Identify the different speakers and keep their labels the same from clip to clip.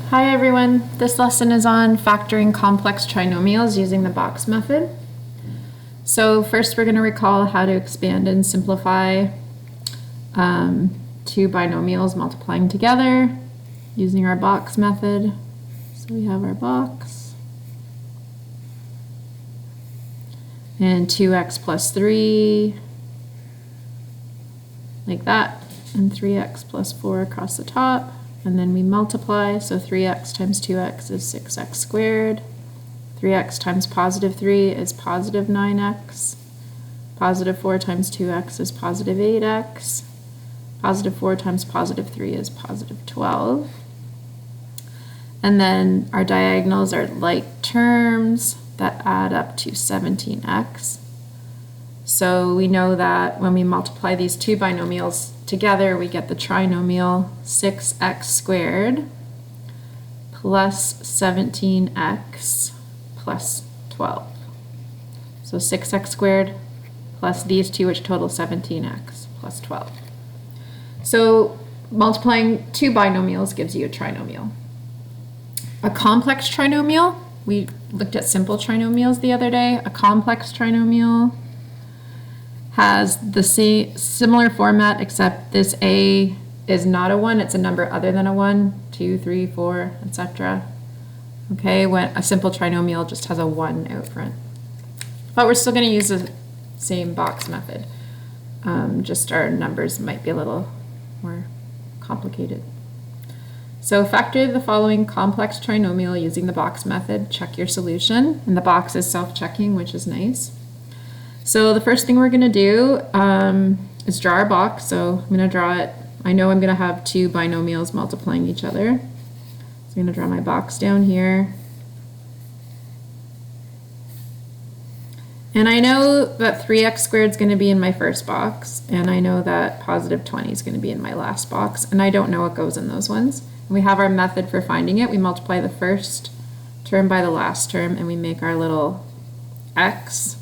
Speaker 1: Hi everyone, this lesson is on factoring complex trinomials using the box method. So first we're going to recall how to expand and simplify two binomials multiplying together using our box method. So we have our box and 2x plus 3 like that, and 3x plus 4 across the top. And then we multiply, so 3x times 2x is 6x squared. 3x times positive 3 is positive 9x. Positive 4 times 2x is positive 8x. Positive 4 times positive 3 is positive 12. And then our diagonals are like terms that add up to 17x. So we know that when we multiply these two binomials together, we get the trinomial 6x squared plus 17x plus 12. So 6x squared plus these two, which total 17x plus 12. So multiplying two binomials gives you a trinomial. A complex trinomial, we looked at simple trinomials the other day. A complex trinomial has the same similar format, except this a is not a 1, it's a number other than a 1, 2, 3, 4, etc. Okay, when a simple trinomial just has a 1 out front. But we're still going to use the same box method. Just our numbers might be a little more complicated. So factor the following complex trinomial using the box method. Check your solution. And the box is self-checking, which is nice. So the first thing we're going to do is draw our box. So I'm going to draw it. I know I'm going to have two binomials multiplying each other. So I'm going to draw my box down here. And I know that 3x squared is going to be in my first box. And I know that positive 20 is going to be in my last box. And I don't know what goes in those ones. And we have our method for finding it. We multiply the first term by the last term, and we make our little x.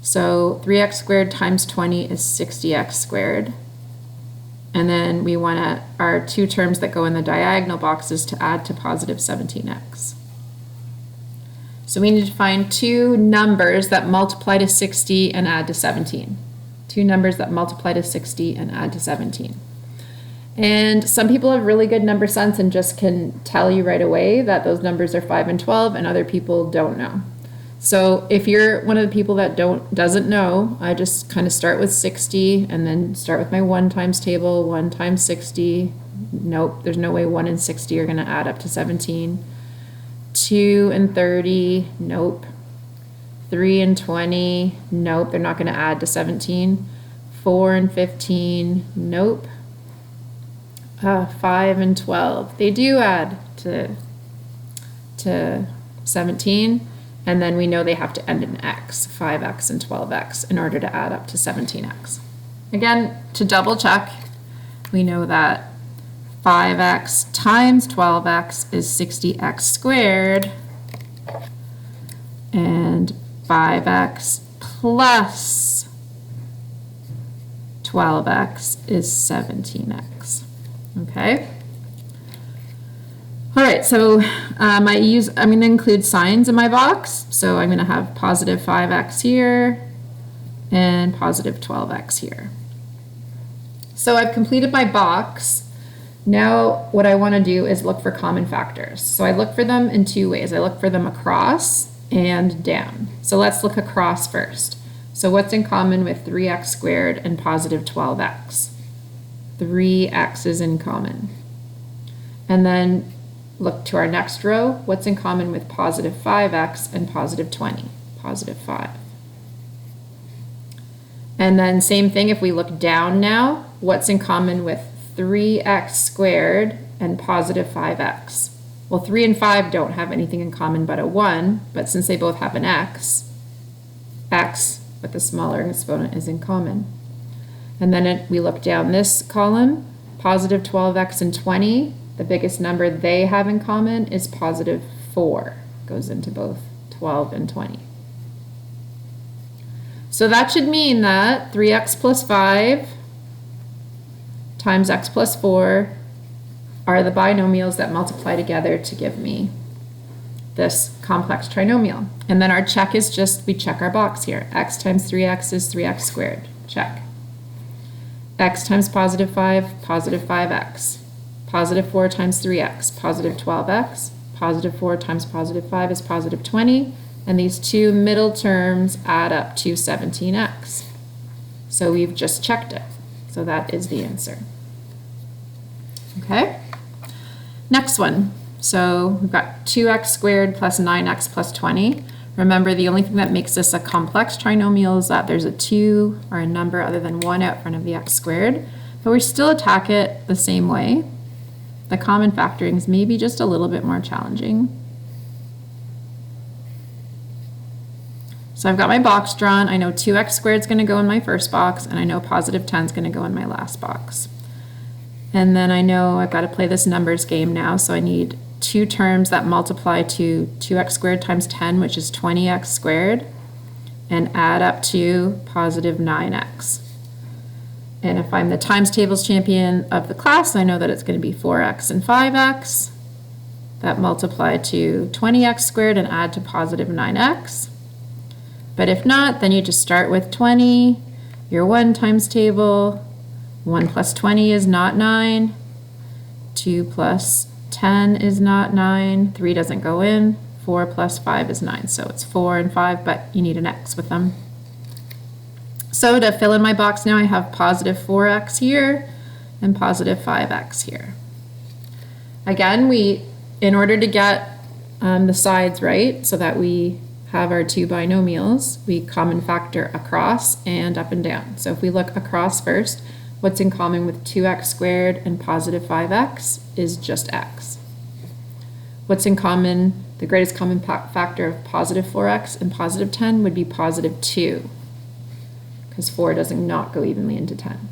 Speaker 1: So 3x squared times 20 is 60x squared. And then we want our two terms that go in the diagonal boxes to add to positive 17x. So we need to find two numbers that multiply to 60 and add to 17. Two numbers that multiply to 60 and add to 17. And some people have really good number sense and just can tell you right away that those numbers are 5 and 12, and other people don't know. So if you're one of the people that doesn't know, I just kind of start with 60 and then start with my 1 times table, 1 times 60. Nope, there's no way 1 and 60 are going to add up to 17. 2 and 30, nope. 3 and 20, nope, they're not going to add to 17. 4 and 15, nope. 5 and 12, they do add to 17. And then we know they have to end in x, 5x and 12x, in order to add up to 17x. Again, to double check, we know that 5x times 12x is 60x squared, and 5x plus 12x is 17x. Okay? All right, so I'm going to include signs in my box. So I'm going to have positive 5x here and positive 12x here. So I've completed my box. Now what I want to do is look for common factors. So I look for them in two ways. I look for them across and down. So let's look across first. So what's in common with 3x squared and positive 12x? 3x is in common. And then look to our next row. What's in common with positive 5x and positive 20? Positive 5. And then same thing if we look down now. What's in common with 3x squared and positive 5x? Well, 3 and 5 don't have anything in common but a 1, but since they both have an x with the smaller exponent is in common. And then we look down this column, positive 12x and 20. The biggest number they have in common is positive 4. Goes into both 12 and 20. So that should mean that 3x plus 5 times x plus 4 are the binomials that multiply together to give me this complex trinomial. And then our check is just, we check our box here. X times 3x is 3x squared. Check. X times positive 5, positive 5x. Positive 4 times 3x, positive 12x. Positive 4 times positive 5 is positive 20. And these two middle terms add up to 17x. So we've just checked it. So that is the answer. Okay? Next one. So we've got 2x squared plus 9x plus 20. Remember, the only thing that makes this a complex trinomial is that there's a 2 or a number other than 1 out front of the x squared. But we still attack it the same way. The common factoring is maybe just a little bit more challenging. So I've got my box drawn. I know 2x squared is going to go in my first box, and I know positive 10 is going to go in my last box. And then I know I've got to play this numbers game now, so I need two terms that multiply to 2x squared times 10, which is 20x squared, and add up to positive 9x. And if I'm the times tables champion of the class, I know that it's going to be 4x and 5x that multiply to 20x squared and add to positive 9x. But if not, then you just start with 20, your 1 times table. 1 plus 20 is not 9. 2 plus 10 is not 9. 3 doesn't go in. 4 plus 5 is 9. So it's 4 and 5, but you need an x with them. So to fill in my box now, I have positive 4x here and positive 5x here. Again, in order to get the sides right so that we have our two binomials, we common factor across and up and down. So if we look across first, what's in common with 2x squared and positive 5x is just x. What's in common, the greatest common factor of positive 4x and positive 10 would be positive 2, because 4 doesn't not go evenly into 10.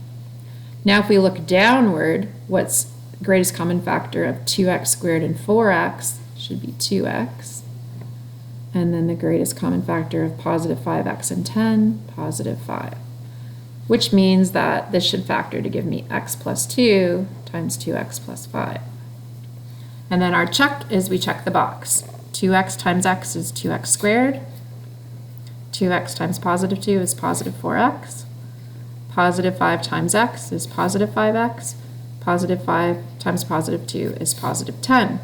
Speaker 1: Now if we look downward, what's the greatest common factor of 2x squared and 4x should be 2x. And then the greatest common factor of positive 5x and 10, positive 5. Which means that this should factor to give me x plus 2 times 2x plus 5. And then our check is we check the box. 2x times x is 2x squared. 2x times positive 2 is positive 4x. Positive 5 times x is positive 5x. Positive 5 times positive 2 is positive 10.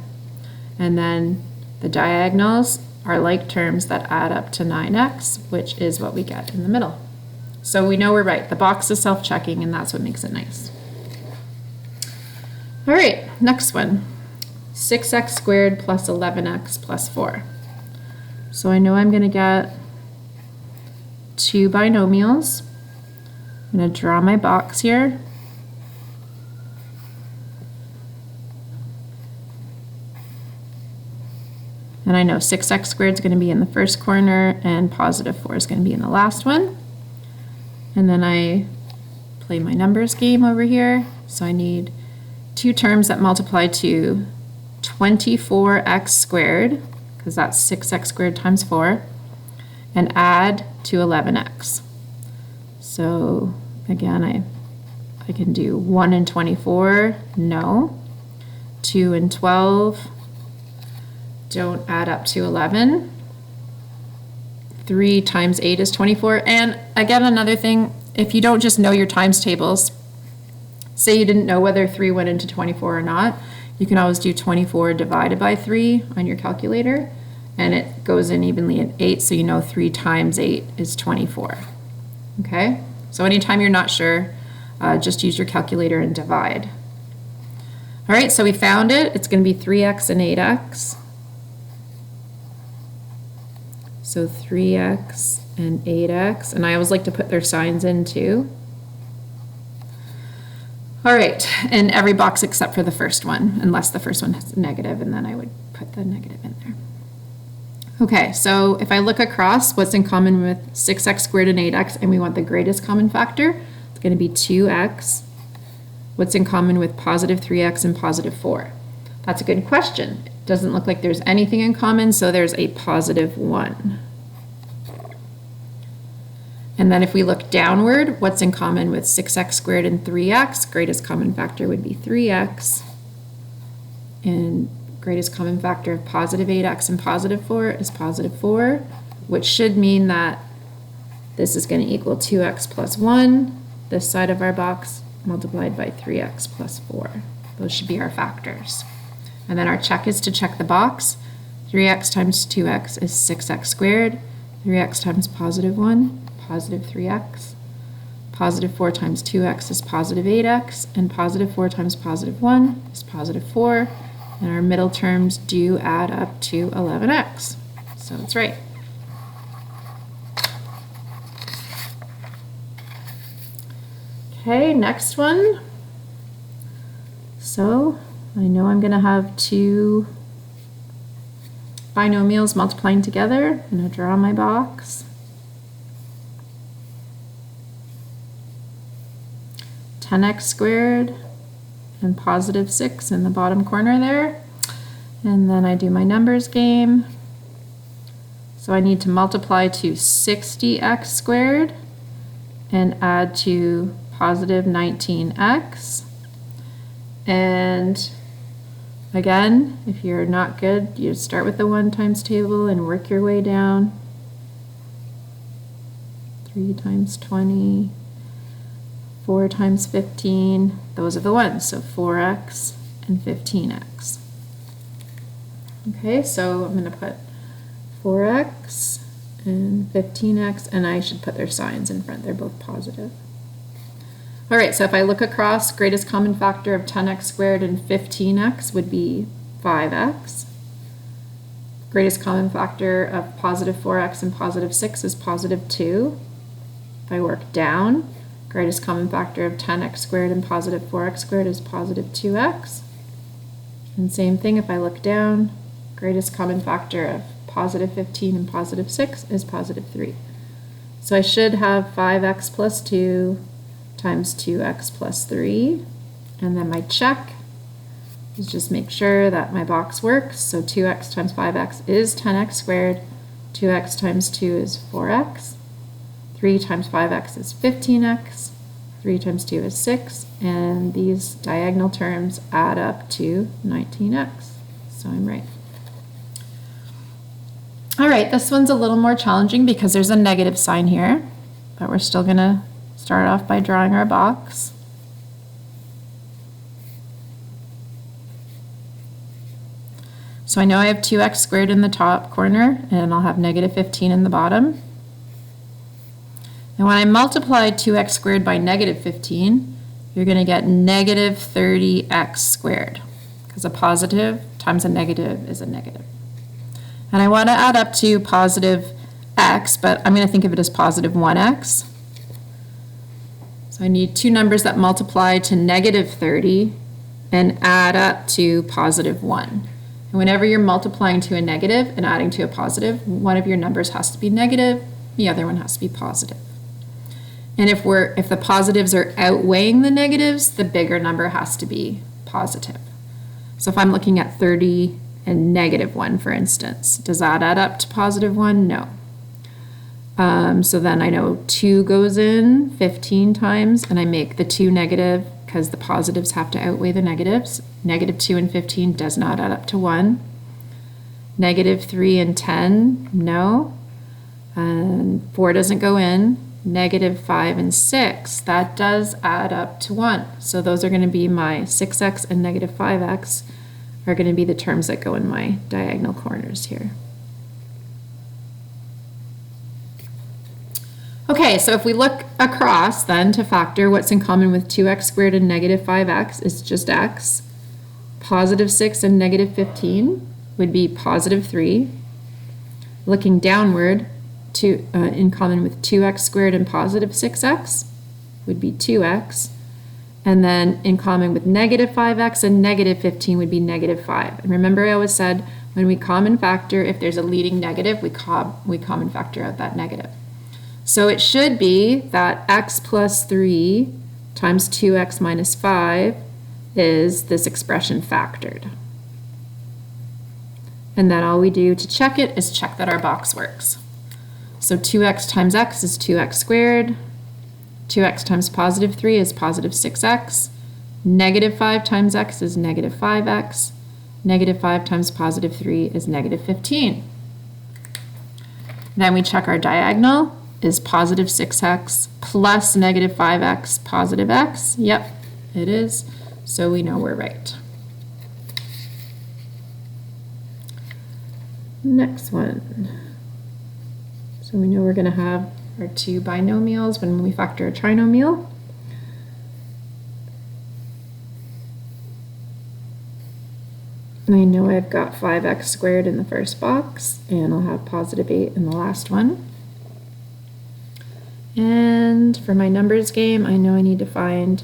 Speaker 1: And then the diagonals are like terms that add up to 9x, which is what we get in the middle. So we know we're right. The box is self-checking, and that's what makes it nice. All right, next one. 6x squared plus 11x plus 4. So I know I'm going to get two binomials. I'm going to draw my box here. And I know 6x squared is going to be in the first corner and positive 4 is going to be in the last one. And then I play my numbers game over here. So I need two terms that multiply to 24x squared, because that's 6x squared times 4, and add to 11x. So again, I can do 1 and 24, no. 2 and 12 don't add up to 11. 3 times 8 is 24. And again, another thing, if you don't just know your times tables, say you didn't know whether 3 went into 24 or not, you can always do 24 divided by 3 on your calculator, and it goes in evenly at 8, so you know 3 times 8 is 24. Okay? So anytime you're not sure, just use your calculator and divide. All right, so we found it. It's going to be 3x and 8x. So 3x and 8x, and I always like to put their signs in too. All right, in every box except for the first one, unless the first one has a negative, and then I would put the negative in there. Okay, so if I look across, what's in common with 6x squared and 8x, and we want the greatest common factor, it's going to be 2x. What's in common with positive 3x and positive 4? That's a good question. It doesn't look like there's anything in common, so there's a positive 1. And then if we look downward, what's in common with 6x squared and 3x? Greatest common factor would be 3x. and greatest common factor of positive 8x and positive 4 is positive 4, which should mean that this is going to equal 2x plus 1, this side of our box, multiplied by 3x plus 4. Those should be our factors. And then our check is to check the box. 3x times 2x is 6x squared. 3x times positive 1, positive 3x. Positive 4 times 2x is positive 8x, and positive 4 times positive 1 is positive 4. And our middle terms do add up to 11x. So it's right. Okay, next one. So I know I'm going to have two binomials multiplying together. I'm going to draw my box. 10x squared and positive 6 in the bottom corner there. And then I do my numbers game. So I need to multiply to 60x squared and add to positive 19x. And again, if you're not good, you start with the 1 times table and work your way down. 3 times 20. 4 times 15, those are the ones, so 4x and 15x. Okay, so I'm going to put 4x and 15x, and I should put their signs in front, they're both positive. All right, so if I look across, greatest common factor of 10x squared and 15x would be 5x. Greatest common factor of positive 4x and positive 6 is positive 2. If I work down, greatest common factor of 10x squared and positive 4x squared is positive 2x. And same thing if I look down, greatest common factor of positive 15 and positive 6 is positive 3. So I should have 5x plus 2 times 2x plus 3. And then my check is just make sure that my box works. So 2x times 5x is 10x squared. 2x times 2 is 4x. 3 times 5x is 15x, 3 times 2 is 6, and these diagonal terms add up to 19x. So I'm right. All right, this one's a little more challenging because there's a negative sign here, but we're still going to start off by drawing our box. So I know I have 2x squared in the top corner, and I'll have negative 15 in the bottom. And when I multiply 2x squared by negative 15, you're going to get negative 30x squared, because a positive times a negative is a negative. And I want to add up to positive x, but I'm going to think of it as positive 1x. So I need two numbers that multiply to negative 30 and add up to positive 1. And whenever you're multiplying to a negative and adding to a positive, one of your numbers has to be negative, the other one has to be positive. And if the positives are outweighing the negatives, the bigger number has to be positive. So if I'm looking at 30 and negative 1, for instance, does that add up to positive 1? No. So then I know 2 goes in 15 times, and I make the 2 negative because the positives have to outweigh the negatives. Negative 2 and 15 does not add up to 1. Negative 3 and 10, no. And 4 doesn't go in. Negative 5 and 6, that does add up to 1. So those are going to be my 6x and negative 5x are going to be the terms that go in my diagonal corners here. Okay, so if we look across then to factor, what's in common with 2x squared and negative 5x is just x. Positive 6 and negative 15 would be positive 3. Looking downward, in common with 2x squared and positive 6x would be 2x. And then in common with negative 5x and negative 15 would be negative 5. And remember I always said when we common factor, if there's a leading negative, we common factor out that negative. So it should be that x plus 3 times 2x minus 5 is this expression factored. And then all we do to check it is check that our box works. So 2x times x is 2x squared. 2x times positive 3 is positive 6x. Negative 5 times x is negative 5x. Negative 5 times positive 3 is negative 15. Then we check our diagonal. Is positive 6x plus negative 5x positive x? Yep, it is. So we know we're right. Next one. So we know we're going to have our two binomials when we factor a trinomial. I know I've got 5x squared in the first box, and I'll have positive 8 in the last one. And for my numbers game, I know I need to find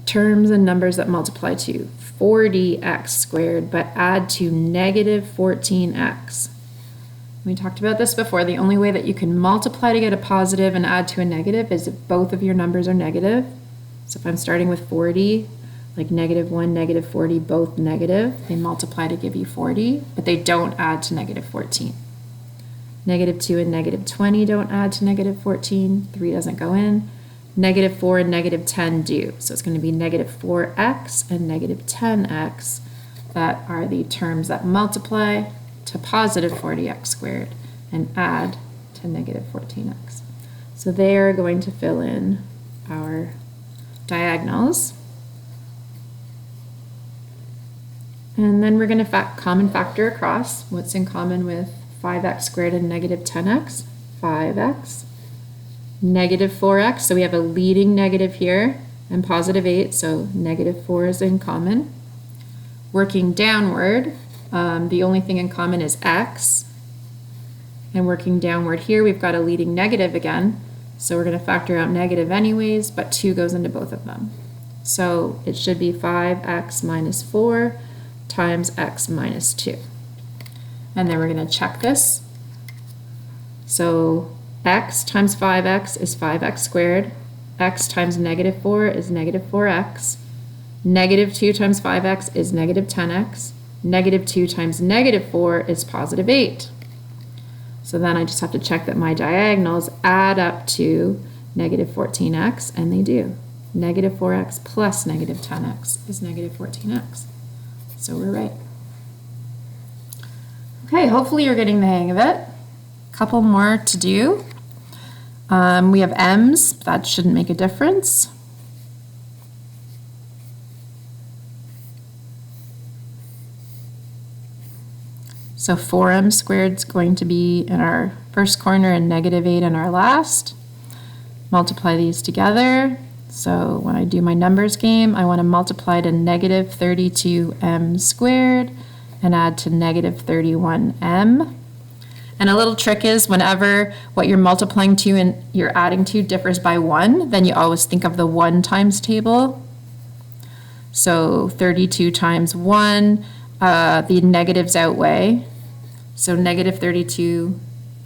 Speaker 1: terms and numbers that multiply to 40x squared, but add to negative 14x. We talked about this before. The only way that you can multiply to get a positive and add to a negative is if both of your numbers are negative. So if I'm starting with 40, like negative 1, negative 40, both negative, they multiply to give you 40, but they don't add to negative 14. Negative 2 and negative 20 don't add to negative 14. 3 doesn't go in. Negative 4 and negative 10 do. So it's going to be negative 4x and negative 10x that are the terms that multiply to positive 40x squared and add to negative 14x. So they are going to fill in our diagonals. And then we're going to common factor across. What's in common with 5x squared and negative 10x? 5x. Negative 4x, so we have a leading negative here, and positive 8, so negative 4 is in common. Working downward, the only thing in common is x. And working downward here, we've got a leading negative again, so we're going to factor out negative anyways, but 2 goes into both of them. So it should be 5x minus 4 times x minus 2. And then we're going to check this. So x times 5x is 5x squared. X times negative 4 is negative 4x. Negative 2 times 5x is negative 10x. Negative 2 times negative 4 is positive 8. So then I just have to check that my diagonals add up to negative 14x, and they do. Negative 4x plus negative 10x is negative 14x. So we're right. Okay, hopefully you're getting the hang of it. Couple more to do. We have m's, that shouldn't make a difference. So 4m squared is going to be in our first corner and negative 8 in our last. Multiply these together. So when I do my numbers game, I want to multiply to negative 32m squared and add to negative 31m. And a little trick is whenever what you're multiplying to and you're adding to differs by 1, then you always think of the 1 times table. So 32 times 1, the negatives outweigh. So negative 32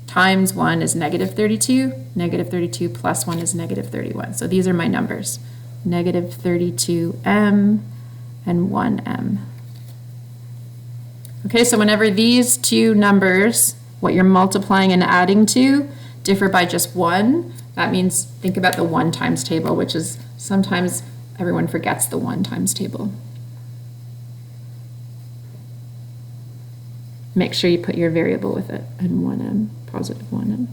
Speaker 1: times 1 is negative 32. Negative 32 plus 1 is negative 31. So these are my numbers. Negative 32m and 1m. Okay, so whenever these two numbers, what you're multiplying and adding to, differ by just 1, that means think about the 1 times table, which is sometimes everyone forgets the 1 times table. Make sure you put your variable with it, and 1m, positive 1m.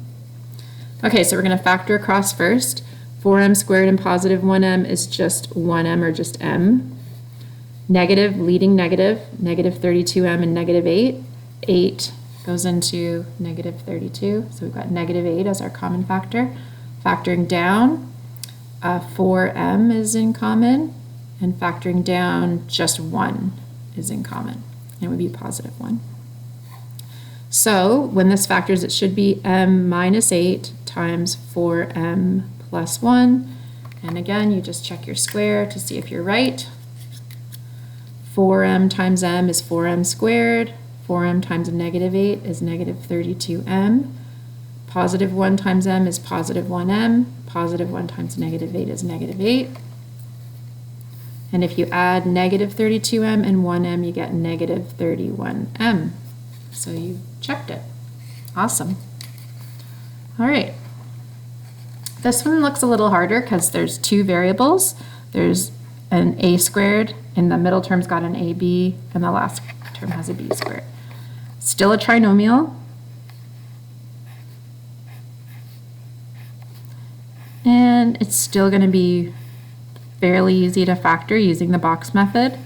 Speaker 1: Okay, so we're going to factor across first. 4m squared and positive 1m is just 1m or just m. Negative, leading negative, negative 32m and negative 8. 8 goes into negative 32, so we've got negative 8 as our common factor. Factoring down, 4m is in common, and factoring down, just 1 is in common. It would be positive 1. So when this factors, it should be m minus 8 times 4m plus 1. And again, you just check your square to see if you're right. 4m times m is 4m squared. 4m times negative 8 is negative 32m. Positive 1 times m is positive 1m. Positive 1 times negative 8 is negative 8. And if you add negative 32m and 1m, you get negative 31m. So you checked it. Awesome. All right. This one looks a little harder because there's two variables. There's an a squared and the middle term's got an AB, and the last term has a B squared. Still a trinomial. And it's still going to be fairly easy to factor using the box method.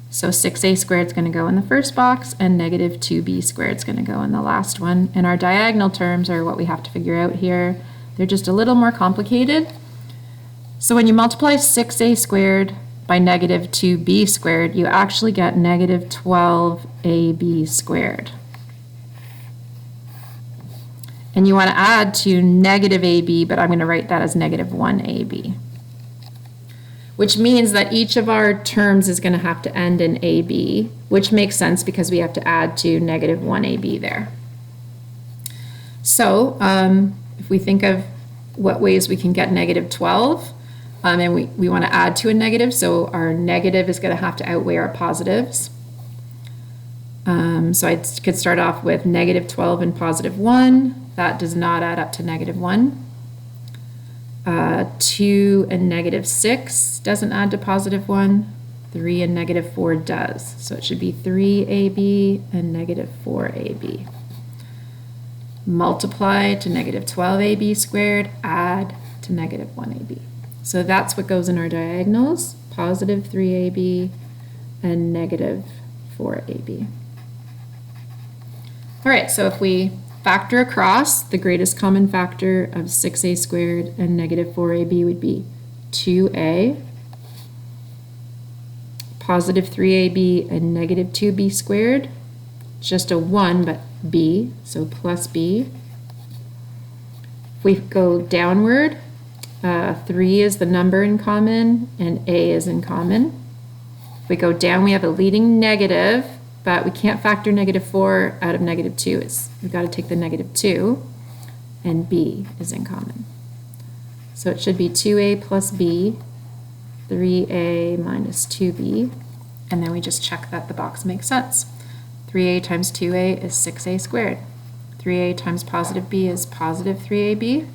Speaker 1: So 6a squared is going to go in the first box, and negative 2b squared is going to go in the last one. And our diagonal terms are what we have to figure out here. They're just a little more complicated. So when you multiply 6a squared by negative 2b squared, you actually get negative 12ab squared. And you want to add to negative ab, but I'm going to write that as negative 1ab. Which means that each of our terms is going to have to end in ab, which makes sense because we have to add to negative 1ab there. So if we think of what ways we can get negative 12, and we want to add to a negative, so our negative is going to have to outweigh our positives. So I could start off with negative 12 and positive 1. That does not add up to negative 1. 2 and negative 6 doesn't add to positive 1. 3 and negative 4 does. So it should be 3ab and negative 4ab. Multiply to negative 12ab squared, add to negative 1ab. So that's what goes in our diagonals, positive 3ab and negative 4ab. All right, so if we factor across, the greatest common factor of 6a squared and negative 4ab would be 2a, positive 3ab and negative 2b squared, just a 1, but b, so plus b. If we go downward, 3 is the number in common, and a is in common. If we go down, we have a leading negative, but we can't factor negative 4 out of negative 2. We've got to take the negative 2, and b is in common. So it should be 2a plus b, 3a minus 2b, and then we just check that the box makes sense. 3a times 2a is 6a squared. 3a times positive b is positive 3ab.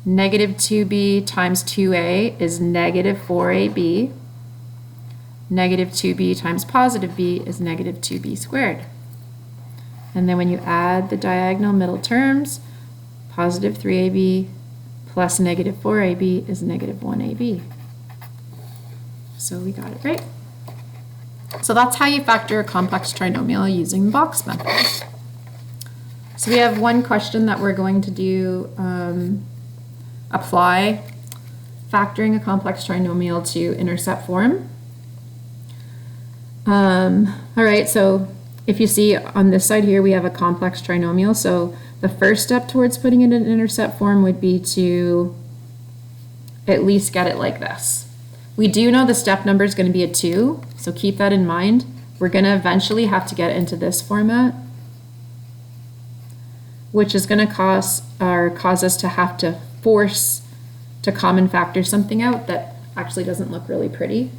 Speaker 1: Negative 2b times 2a is negative 4ab. Negative 2b times positive b is negative 2b squared. And then when you add the diagonal middle terms, positive 3ab plus negative 4ab is negative 1ab. So we got it right. So that's how you factor a complex trinomial using the box method. So we have one question that we're going to do, apply factoring a complex trinomial to intercept form. All right, so if you see on this side here, we have a complex trinomial. So the first step towards putting it in intercept form would be to at least get it like this. We do know the step number is going to be a 2, so keep that in mind. We're going to eventually have to get into this format, which is going to cause us to have to force to common factor something out that actually doesn't look really pretty,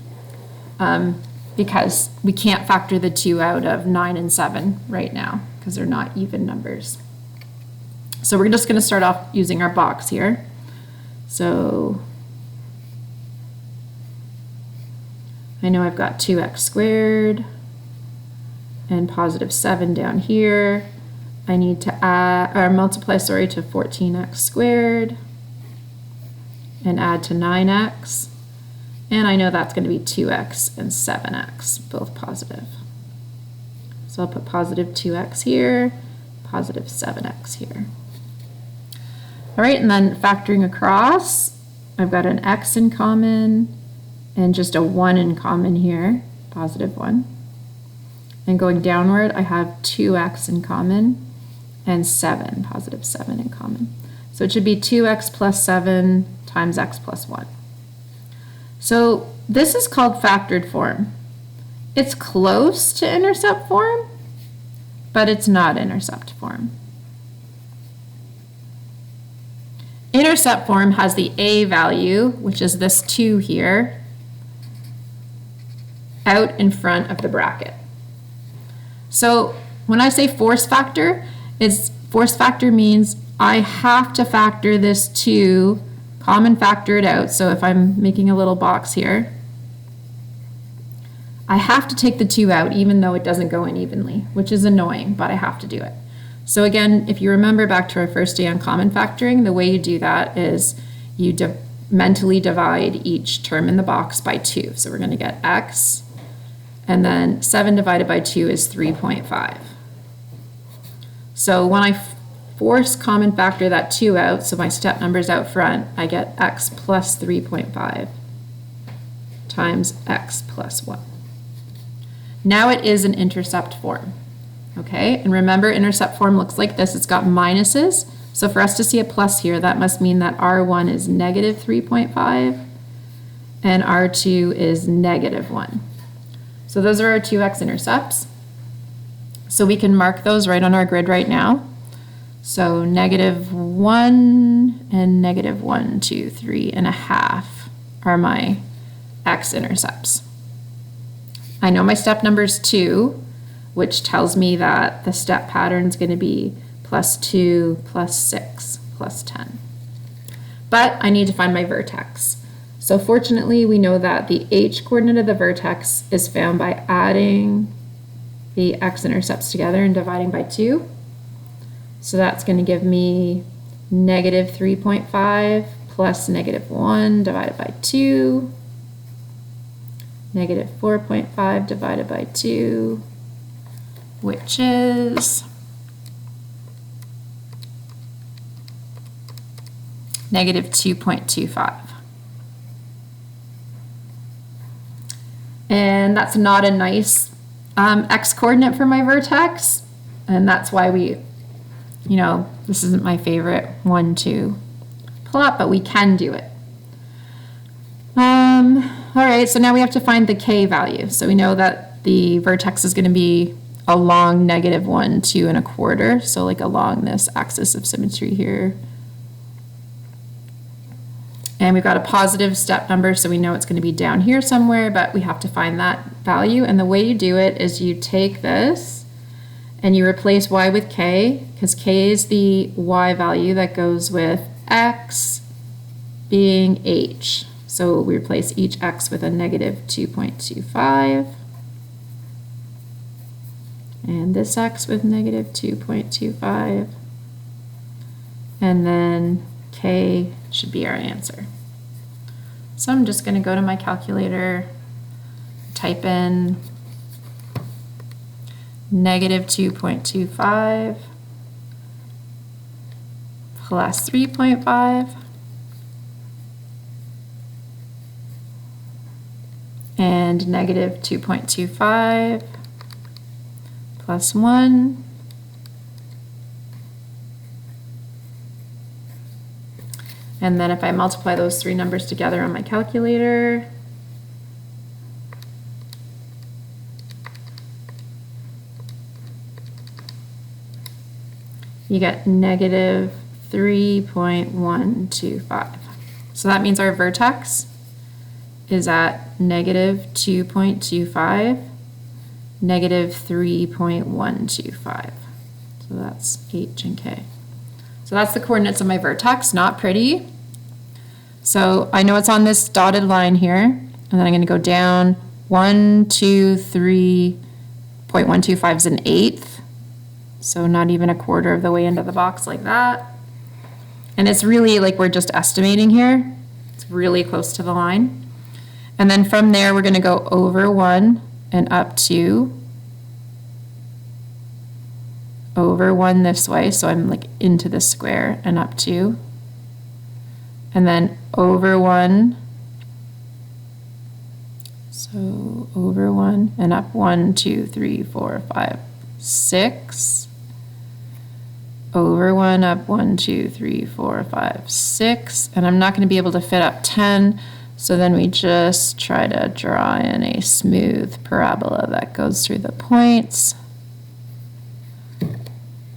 Speaker 1: because we can't factor the 2 out of 9 and 7 right now because they're not even numbers. So we're just going to start off using our box here. So I know I've got 2x squared and positive 7 down here. I need to add or multiply, to 14x squared and add to 9x. And I know that's going to be 2x and 7x, both positive. So I'll put positive 2x here, positive 7x here. All right, and then factoring across, I've got an x in common and just a 1 in common here, positive 1. And going downward, I have 2x in common and 7, positive 7 in common. So it should be 2x plus 7 times x plus 1. So this is called factored form. It's close to intercept form, but it's not intercept form. Intercept form has the a value, which is this 2 here, out in front of the bracket. So when I say force factor means I have to factor this 2, common factor it out. So if I'm making a little box here, I have to take the 2 out even though it doesn't go in evenly, which is annoying, but I have to do it. So again, if you remember back to our first day on common factoring, the way you do that is you mentally divide each term in the box by 2. So we're going to get x, and then 7 divided by 2 is 3.5. So when I force common factor that 2 out, so my step number's out front, I get x plus 3.5 times x plus 1. Now it is an intercept form. Okay, and remember intercept form looks like this. It's got minuses. So for us to see a plus here, that must mean that R1 is negative 3.5 and R2 is negative 1. So those are our 2x intercepts. So we can mark those right on our grid right now. So negative 1 and negative 1, 2, 3.5 are my x intercepts. I know my step number is 2, which tells me that the step pattern is going to be plus 2, plus 6, plus 10. But I need to find my vertex. So fortunately, we know that the h-coordinate of the vertex is found by adding the x-intercepts together and dividing by 2. So that's going to give me negative 3.5 plus negative 1 divided by 2, negative 4.5 divided by 2, which is negative 2.25. And that's not a nice x-coordinate for my vertex, and that's why this isn't my favorite one to plot, but we can do it. All right, so now we have to find the k value. So we know that the vertex is going to be along negative 1, 2 1/4, so like along this axis of symmetry here. And we've got a positive step number, so we know it's going to be down here somewhere, but we have to find that value. And the way you do it is you take this and you replace y with k, because k is the y value that goes with x being h. So we replace each x with a negative 2.25. And this x with negative 2.25. And then k should be our answer. So I'm just going to go to my calculator, type in negative 2.25 plus 3.5 and negative 2.25 plus 1 . And then if I multiply those three numbers together on my calculator, you get negative 3.125. So that means our vertex is at negative 2.25, negative 3.125. So that's h and k. So that's the coordinates of my vertex, not pretty. So I know it's on this dotted line here, and then I'm going to go down 1, 2, 3.125 is an eighth. So not even a quarter of the way into the box like that. And it's really like we're just estimating here. It's really close to the line. And then from there, we're going to go over 1 and up 2. Over 1 this way, so I'm like into the square and up 2. And then over 1. So over 1 and up 1, 2, 3, 4, 5, 6. Over 1, up 1, 2, 3, 4, 5, 6. And I'm not going to be able to fit up 10. So then we just try to draw in a smooth parabola that goes through the points.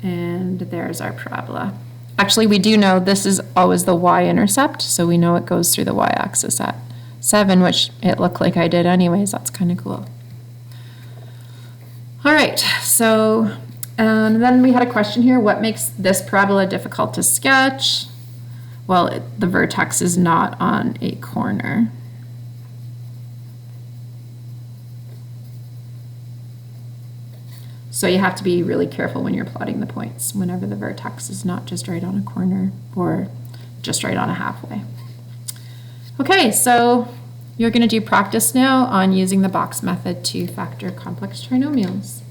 Speaker 1: And there's our parabola. Actually, we do know this is always the y-intercept, so we know it goes through the y-axis at 7, which it looked like I did anyways. That's kind of cool. All right, so then we had a question here. What makes this parabola difficult to sketch? Well, the vertex is not on a corner. So you have to be really careful when you're plotting the points, whenever the vertex is not just right on a corner or just right on a halfway. Okay, so you're going to do practice now on using the box method to factor complex trinomials.